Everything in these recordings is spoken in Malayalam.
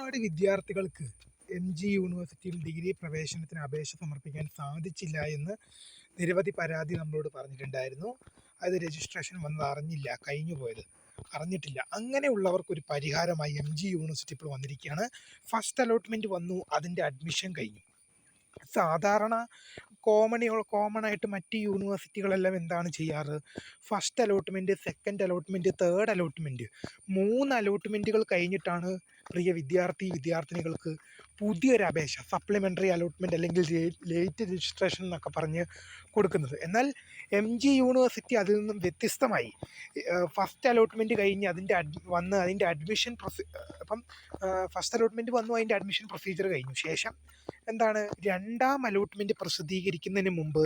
ഒരുപാട് വിദ്യാർത്ഥികൾക്ക് യൂണിവേഴ്സിറ്റിയിൽ ഡിഗ്രി പ്രവേശനത്തിന് അപേക്ഷ സമർപ്പിക്കാൻ സാധിച്ചില്ല എന്ന് നിരവധി പരാതി നമ്മളോട് പറഞ്ഞിട്ടുണ്ടായിരുന്നു. അത് രജിസ്ട്രേഷൻ വന്നത് അറിഞ്ഞില്ല, കഴിഞ്ഞു പോയത് അറിഞ്ഞിട്ടില്ല. അങ്ങനെയുള്ളവർക്കൊരു പരിഹാരമായി യൂണിവേഴ്സിറ്റി ഇപ്പോൾ വന്നിരിക്കുകയാണ്. ഫസ്റ്റ് അലോട്ട്മെൻറ്റ് വന്നു, അതിൻ്റെ അഡ്മിഷൻ കഴിഞ്ഞു. സാധാരണ കോമൺ ആയിട്ട് മറ്റ് യൂണിവേഴ്സിറ്റികളെല്ലാം എന്താണ് ചെയ്യാറ്? First allotment, second allotment, third allotment, 3 അലോട്ട്മെൻറ്റുകൾ കഴിഞ്ഞിട്ടാണ് പ്രിയ വിദ്യാർത്ഥിനികൾക്ക് പുതിയൊരു അപേക്ഷ, സപ്ലിമെൻ്ററി അലോട്ട്മെൻറ്റ് അല്ലെങ്കിൽ ലേറ്റ് രജിസ്ട്രേഷൻ എന്നൊക്കെ പറഞ്ഞ് കൊടുക്കുന്നത്. എന്നാൽ യൂണിവേഴ്സിറ്റി അതിൽ നിന്നും വ്യത്യസ്തമായി ഫസ്റ്റ് അലോട്ട്മെൻറ്റ് കഴിഞ്ഞ് അതിൻ്റെ അഡ്മിഷൻ ഫസ്റ്റ് അലോട്ട്മെൻറ്റ് വന്നു, അതിൻ്റെ അഡ്മിഷൻ പ്രൊസീജിയർ കഴിഞ്ഞു. ശേഷം എന്താണ്, രണ്ടാം അലോട്ട്മെൻറ്റ് പ്രസിദ്ധീകരിക്കുന്നതിന് മുമ്പ്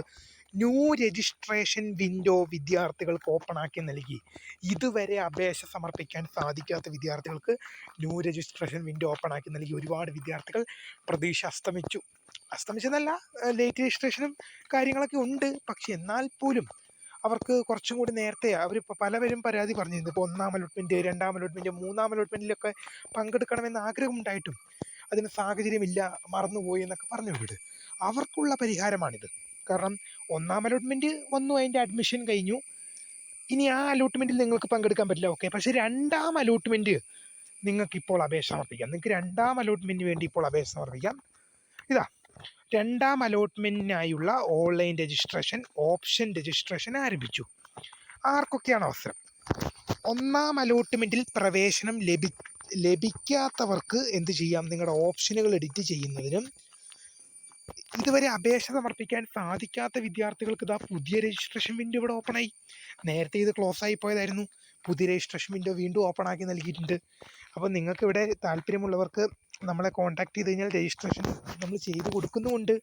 ന്യൂ രജിസ്ട്രേഷൻ വിൻഡോ വിദ്യാർത്ഥികൾക്ക് ഓപ്പൺ ആക്കി നൽകി. ഇതുവരെ അപേക്ഷ സമർപ്പിക്കാൻ സാധിക്കാത്ത വിദ്യാർത്ഥികൾക്ക് ന്യൂ രജിസ്ട്രേഷൻ വിൻഡോ ഓപ്പൺ ആക്കി നൽകി. ഒരുപാട് വിദ്യാർത്ഥികൾ പ്രതീക്ഷ അസ്തമിച്ചെന്നല്ല, ലേറ്റ് രജിസ്ട്രേഷനും കാര്യങ്ങളൊക്കെ ഉണ്ട്. പക്ഷെ എന്നാൽ പോലും അവർക്ക് കുറച്ചും കൂടി നേരത്തെ പലവരും പരാതി പറഞ്ഞിരുന്നു. ഇപ്പോൾ 1-ാം അലോട്ട്മെൻറ്റ്, 2-ാം അലോട്ട്മെൻറ്റ്, 3-ാം അലോട്ട്മെൻറ്റിലൊക്കെ പങ്കെടുക്കണമെന്ന് ആഗ്രഹമുണ്ടായിട്ടും അതിന് സാഹചര്യമില്ല, മറന്നുപോയി എന്നൊക്കെ പറഞ്ഞവരോട് അവർക്കുള്ള പരിഹാരമാണിത്. കാരണം 1-ാം അലോട്ട്മെൻറ്റ് വന്നു, അതിൻ്റെ അഡ്മിഷൻ കഴിഞ്ഞു. ഇനി ആ അലോട്ട്മെൻറ്റിൽ നിങ്ങൾക്ക് പങ്കെടുക്കാൻ പറ്റില്ല, ഓക്കെ. പക്ഷേ 2-ാം അലോട്ട്മെൻറ്റ് നിങ്ങൾക്കിപ്പോൾ അപേക്ഷ സമർപ്പിക്കാം. നിങ്ങൾക്ക് 2-ാം അലോട്ട്മെൻറ്റിന് വേണ്ടി ഇപ്പോൾ അപേക്ഷ സമർപ്പിക്കാം. ഇതാ 2-ാം അലോട്ട്മെൻറ്റിനായുള്ള ഓൺലൈൻ രജിസ്ട്രേഷൻ, ഓപ്ഷൻ രജിസ്ട്രേഷൻ ആരംഭിച്ചു. ആർക്കൊക്കെയാണ് അവസരം? 1-ാം അലോട്ട്മെൻറ്റിൽ പ്രവേശനം ലഭിക്കാത്തവർക്ക് എന്ത് ചെയ്യാം? നിങ്ങളുടെ ഓപ്ഷനുകൾ എഡിറ്റ് ചെയ്യുന്നതിനും ഇതുവരെ അപേക്ഷ സമർപ്പിക്കാൻ സാധിക്കാത്ത വിദ്യാർത്ഥികൾക്ക് ഇതാ പുതിയ രജിസ്ട്രേഷൻ വിൻഡോ ഇവിടെ ഓപ്പണായി. നേരത്തെ ഇത് ക്ലോസ് ആയി പോയതായിരുന്നു. പുതിയ രജിസ്ട്രേഷൻ വിൻഡോ വീണ്ടും ഓപ്പൺ ആക്കി നൽകിയിട്ടുണ്ട്. അപ്പോൾ നിങ്ങൾക്ക് ഇവിടെ താല്പര്യമുള്ളവർക്ക് നമ്മളെ കോൺടാക്ട് ചെയ്ത് കഴിഞ്ഞാൽ രജിസ്ട്രേഷൻ നമ്മൾ ചെയ്ത് കൊടുക്കുന്നുമുണ്ട്,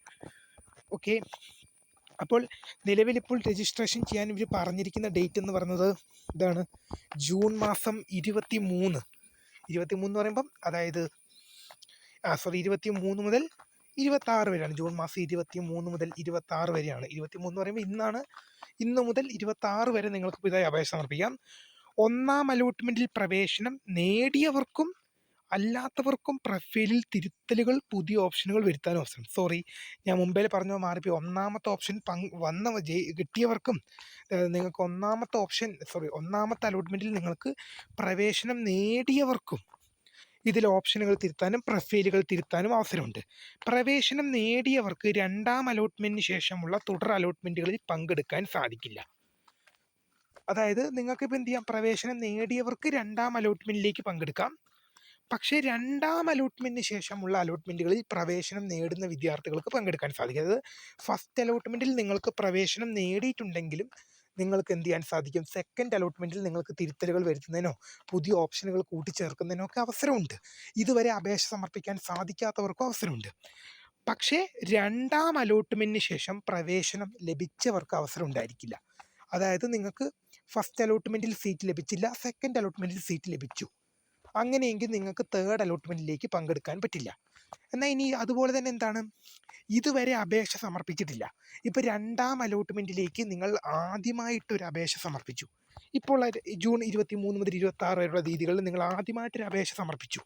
ഓക്കെ. അപ്പോൾ നിലവിലിപ്പോൾ രജിസ്ട്രേഷൻ ചെയ്യാൻ ഇവർ പറഞ്ഞിരിക്കുന്ന ഡേറ്റ് എന്ന് പറയുന്നത് ഇതാണ്, ജൂൺ മാസം 23 എന്ന് പറയുമ്പം അതായത് 23 മുതൽ 26 വരെയാണ്. ജൂൺ മാസം 23 മുതൽ 26 വരെയാണ്. 23 എന്ന് പറയുമ്പോൾ ഇന്ന് മുതൽ 26 വരെ നിങ്ങൾക്ക് പുതിയതായി അപേക്ഷ സമർപ്പിക്കാം. 1-ാം അലോട്ട്മെൻറ്റിൽ പ്രവേശനം നേടിയവർക്കും അല്ലാത്തവർക്കും പ്രൊഫൈലിൽ തിരുത്തലുകൾ, പുതിയ ഓപ്ഷനുകൾ വരുത്താൻ അവസരം. ഞാൻ മുമ്പേ പറഞ്ഞ മാറിപ്പോയി. 1-ാമത്തെ ഓപ്ഷൻ കിട്ടിയവർക്കും നിങ്ങൾക്ക് 1-ാമത്തെ അലോട്ട്മെൻറ്റിൽ നിങ്ങൾക്ക് പ്രവേശനം നേടിയവർക്കും ഇതിൽ ഓപ്ഷനുകൾ തിരുത്താനും പ്രൊഫൈലുകൾ തിരുത്താനും അവസരമുണ്ട്. പ്രവേശനം നേടിയവർക്ക് 2-ാം അലോട്ട്മെൻറ്റിന് ശേഷമുള്ള തുടർ അലോട്ട്മെൻറ്റുകളിൽ പങ്കെടുക്കാൻ സാധിക്കില്ല. അതായത് നിങ്ങൾക്കിപ്പോൾ എന്ത് ചെയ്യാം? പ്രവേശനം നേടിയവർക്ക് 2-ാം അലോട്ട്മെൻറ്റിലേക്ക് പങ്കെടുക്കാം. പക്ഷേ 2-ാം അലോട്ട്മെൻറ്റിന് ശേഷമുള്ള അലോട്ട്മെൻറ്റുകളിൽ പ്രവേശനം നേടുന്ന വിദ്യാർത്ഥികൾക്ക് പങ്കെടുക്കാൻ സാധിക്കും. അതായത് ഫസ്റ്റ് അലോട്ട്മെൻറ്റിൽ നിങ്ങൾക്ക് പ്രവേശനം നേടിയിട്ടുണ്ടെങ്കിലും നിങ്ങൾക്ക് എന്ത് ചെയ്യാൻ സാധിക്കും? സെക്കൻഡ് അലോട്ട്മെൻറ്റിൽ നിങ്ങൾക്ക് തിരുത്തലുകൾ വരുത്തുന്നതിനോ പുതിയ ഓപ്ഷനുകൾ കൂട്ടിച്ചേർക്കുന്നതിനോ ഒക്കെ അവസരമുണ്ട്. ഇതുവരെ അപേക്ഷ സമർപ്പിക്കാൻ സാധിക്കാത്തവർക്കും അവസരമുണ്ട്. പക്ഷേ 2-ാം അലോട്ട്മെൻറ്റിന് ശേഷം പ്രവേശനം ലഭിച്ചവർക്ക് അവസരം ഉണ്ടായിരിക്കില്ല. അതായത് നിങ്ങൾക്ക് ഫസ്റ്റ് അലോട്ട്മെൻറ്റിൽ സീറ്റ് ലഭിച്ചില്ല, സെക്കൻഡ് അലോട്ട്മെൻറ്റിൽ സീറ്റ് ലഭിച്ചു, അങ്ങനെയെങ്കിൽ നിങ്ങൾക്ക് തേർഡ് അലോട്ട്മെൻറ്റിലേക്ക് പങ്കെടുക്കാൻ പറ്റില്ല. എന്നാൽ ഇനി അതുപോലെ തന്നെ എന്താണ്, ഇതുവരെ അപേക്ഷ സമർപ്പിച്ചിട്ടില്ല. ഇപ്പോൾ 2-ാം അലോട്ട്മെൻറ്റിലേക്ക് നിങ്ങൾ ആദ്യമായിട്ടൊരു അപേക്ഷ സമർപ്പിച്ചു. ഇപ്പോൾ ജൂൺ 23 മുതൽ 26 വരെയുള്ള തീയതികളിൽ നിങ്ങൾ ആദ്യമായിട്ടൊരു അപേക്ഷ സമർപ്പിച്ചു.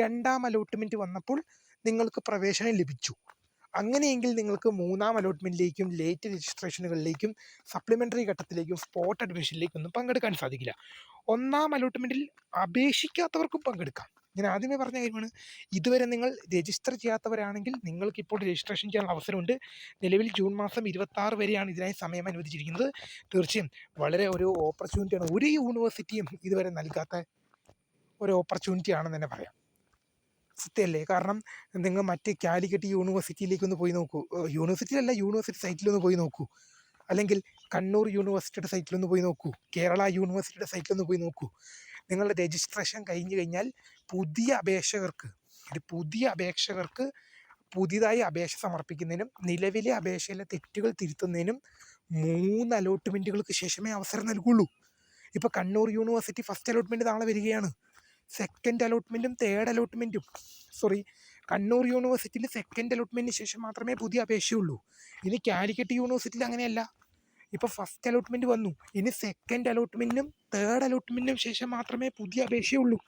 2-ാം അലോട്ട്മെൻറ്റ് വന്നപ്പോൾ നിങ്ങൾക്ക് പ്രവേശനം ലഭിച്ചു. അങ്ങനെയെങ്കിൽ നിങ്ങൾക്ക് 3-ാം അലോട്ട്മെൻറ്റിലേക്കും ലേറ്റ് രജിസ്ട്രേഷനുകളിലേക്കും സപ്ലിമെൻ്ററി ഘട്ടത്തിലേക്കും സ്പോട്ട് അഡ്മിഷനിലേക്കും ഒന്നും പങ്കെടുക്കാൻ സാധിക്കില്ല. 1-ാം അലോട്ട്മെൻറ്റിൽ അപേക്ഷിക്കാത്തവർക്കും പങ്കെടുക്കാം. ഞാൻ ആദ്യമേ പറഞ്ഞ കാര്യമാണ്. ഇതുവരെ നിങ്ങൾ രജിസ്റ്റർ ചെയ്യാത്തവരാണെങ്കിൽ നിങ്ങൾക്കിപ്പോൾ രജിസ്ട്രേഷൻ ചെയ്യാനുള്ള അവസരമുണ്ട്. നിലവിൽ ജൂൺ മാസം 26 വരെയാണ് ഇതിനായി സമയം അനുവദിച്ചിരിക്കുന്നത്. തീർച്ചയായും വളരെ ഒരു ഓപ്പർച്യൂണിറ്റിയാണ്, ഒരു യൂണിവേഴ്സിറ്റിയും ഇതുവരെ നൽകാത്ത ഒരു ഓപ്പർച്യൂണിറ്റി ആണെന്ന് തന്നെ പറയാം. സത്യമല്ലേ? കാരണം നിങ്ങൾ മറ്റ് കാലിക്കറ്റ് യൂണിവേഴ്സിറ്റിയിലേക്കൊന്ന് പോയി നോക്കൂ, യൂണിവേഴ്സിറ്റി സൈറ്റിലൊന്ന് പോയി നോക്കൂ, അല്ലെങ്കിൽ കണ്ണൂർ യൂണിവേഴ്സിറ്റിയുടെ സൈറ്റിലൊന്ന് പോയി നോക്കൂ, കേരള യൂണിവേഴ്സിറ്റിയുടെ സൈറ്റിലൊന്ന് പോയി നോക്കൂ. നിങ്ങളുടെ രജിസ്ട്രേഷൻ കഴിഞ്ഞ് കഴിഞ്ഞാൽ പുതിയ അപേക്ഷകർക്ക് പുതിയതായി അപേക്ഷ സമർപ്പിക്കുന്നതിനും നിലവിലെ അപേക്ഷയിലെ തെറ്റുകൾ തിരുത്തുന്നതിനും 3 അലോട്ട്മെൻറ്റുകൾക്ക് ശേഷമേ അവസരം നൽകുള്ളൂ. ഇപ്പോൾ കണ്ണൂർ യൂണിവേഴ്സിറ്റി ഫസ്റ്റ് അലോട്ട്മെൻറ്റ് നാളെ വരികയാണ്. സെക്കൻഡ് അലോട്ട്മെൻറ്റും തേർഡ് അലോട്ട്മെൻറ്റും കണ്ണൂർ യൂണിവേഴ്സിറ്റിയിൽ സെക്കൻഡ് അലോട്ട്മെൻറ്റിന് ശേഷം മാത്രമേ പുതിയ അപേക്ഷയുള്ളൂ. ഇനി കാലിക്കറ്റ് യൂണിവേഴ്സിറ്റിയിൽ അങ്ങനെയല്ല. ഇപ്പോൾ ഫസ്റ്റ് അലോട്ട്മെൻറ്റ് വന്നു, ഇനി സെക്കൻഡ് അലോട്ട്മെൻറ്റിനും തേർഡ് അലോട്ട്മെൻറ്റിനും ശേഷം മാത്രമേ പുതിയ അപേക്ഷയുള്ളൂ.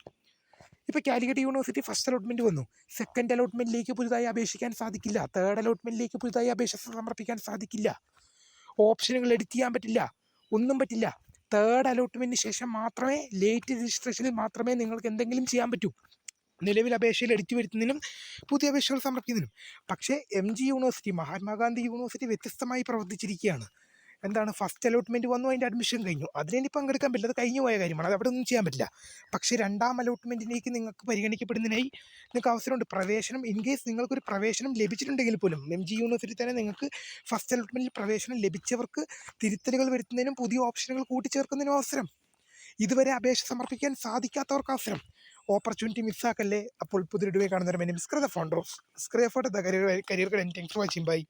ഇപ്പോൾ കാലിക്കറ്റ് യൂണിവേഴ്സിറ്റി ഫസ്റ്റ് അലോട്ട്മെൻറ്റ് വന്നു, സെക്കൻഡ് അലോട്ട്മെൻറ്റിലേക്ക് പുതുതായി അപേക്ഷിക്കാൻ സാധിക്കില്ല, തേർഡ് അലോട്ട്മെൻറ്റിലേക്ക് പുതുതായി അപേക്ഷ സമർപ്പിക്കാൻ സാധിക്കില്ല, ഓപ്ഷനുകൾ എഡിറ്റ് ചെയ്യാൻ പറ്റില്ല, ഒന്നും പറ്റില്ല. തേർഡ് അലോട്ട്മെൻറ്റിന് ശേഷം മാത്രമേ, ലേറ്റ് രജിസ്ട്രേഷനിൽ മാത്രമേ നിങ്ങൾക്ക് എന്തെങ്കിലും ചെയ്യാൻ പറ്റൂ, നിലവിൽ അപേക്ഷയിൽ എഡിറ്റ് വരുത്തുന്നതിനും പുതിയ അപേക്ഷകൾ സമർപ്പിക്കുന്നതിനും. പക്ഷേ യൂണിവേഴ്സിറ്റി, മഹാത്മാഗാന്ധി യൂണിവേഴ്സിറ്റി വ്യത്യസ്തമായി പ്രവർത്തിച്ചിരിക്കുകയാണ്. എന്താണ്, ഫസ്റ്റ് അലോട്ട്മെൻറ്റ് വന്നു, അതിൻ്റെ അഡ്മിഷൻ കഴിഞ്ഞു, അതിനി പങ്കെടുക്കാൻ പറ്റില്ല, അത് കഴിഞ്ഞു പോയ കാര്യമാണ്, അത് അവിടെ ഒന്നും ചെയ്യാൻ പറ്റില്ല. പക്ഷേ രണ്ടാം അലോട്ട്മെൻറ്റിലേക്ക് നിങ്ങൾക്ക് പരിഗണിക്കപ്പെടുന്നതിനായി നിങ്ങൾക്ക് അവസരമുണ്ട്. പ്രവേശനം ഇൻ കേസ് നിങ്ങൾക്കൊരു പ്രവേശനം ലഭിച്ചിട്ടുണ്ടെങ്കിൽ പോലും യൂണിവേഴ്സിറ്റി തന്നെ നിങ്ങൾക്ക് ഫസ്റ്റ് അലോട്ട്മെൻറ്റിൽ പ്രവേശനം ലഭിച്ചവർക്ക് തിരുത്തലുകൾ വരുത്തുന്നതിനും പുതിയ ഓപ്ഷനുകൾ കൂട്ടിച്ചേർക്കുന്നതിനും അവസരം. ഇതുവരെ അപേക്ഷ സമർപ്പിക്കാൻ സാധിക്കാത്തവർക്ക് അവസരം. ഓപ്പർച്യൂണിറ്റി മിസ്സാക്കല്ലേ. അപ്പോൾ പുതിയൊരു വീഡിയോ കാണുന്നവരെ മിസ്ക്രിയ ഫോണ്ടോസ്, മിസ്ക്രിയ photo career guidance. Thanks for watching. By.